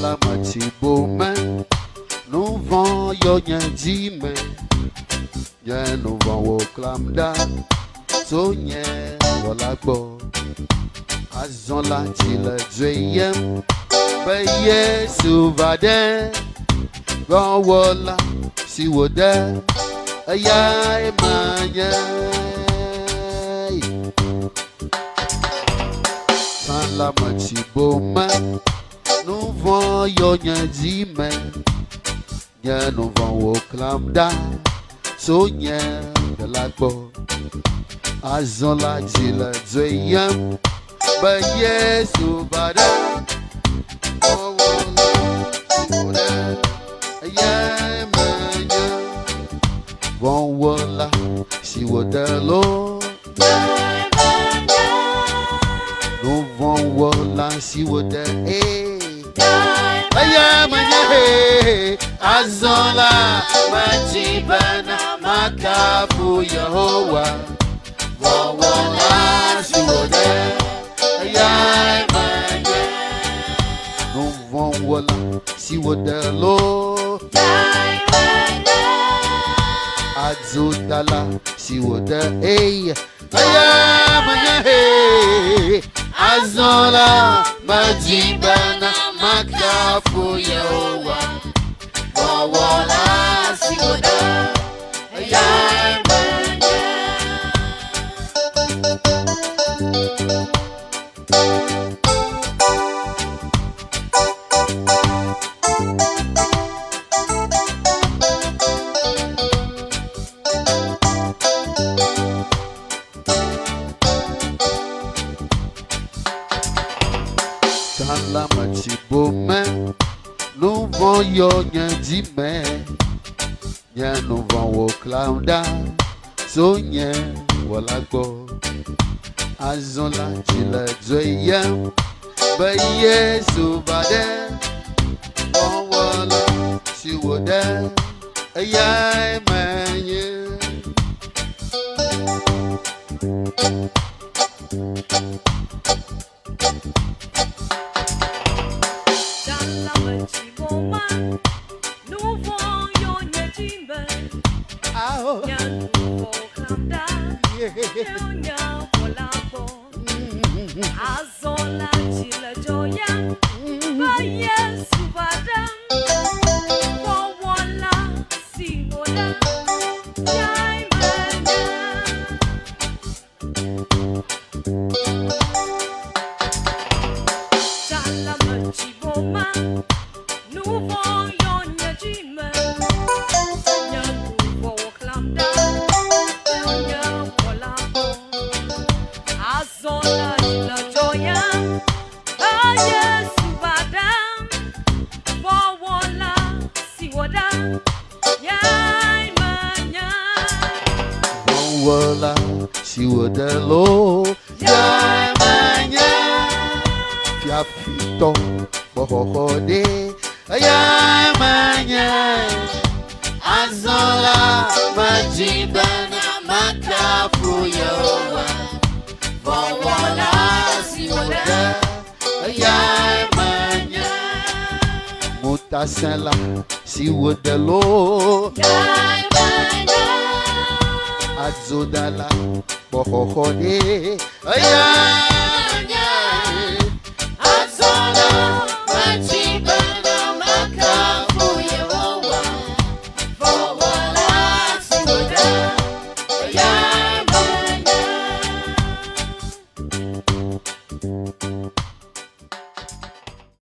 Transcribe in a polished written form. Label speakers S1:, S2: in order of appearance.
S1: la metsi bome, nuvo dzime, nuvo clamda, sonye voilà bo, azon la chile dzime, beye souvade, gon voilà si wode, ayay manye. La metsi bome, nuvo dzime, nuvo clamda, sonye la bo, azon la chile dzime, beye souvade, gon voilà si wode lo. No one will see what the Azola, Majibana, Makapu, Yehovah. One will see what the no one will see what the Lord. Azotala, see what the Azola, Majibana, Makapu, Yehovah. Wawala, Sigoda, la metsi bome, nuvo dzime, nuvo clamda, sonye voilà bo, azon la chile dzime, beye souvade, on voilà si wode, ayay manye. Si wode lo, ya manya, fiafito, bohode, ya manya, azola, majibana, makapu Yehovah, wawala, si wode, ya manya, mutasela, si wode lo, ya manya. Azodala, bohode, ayah.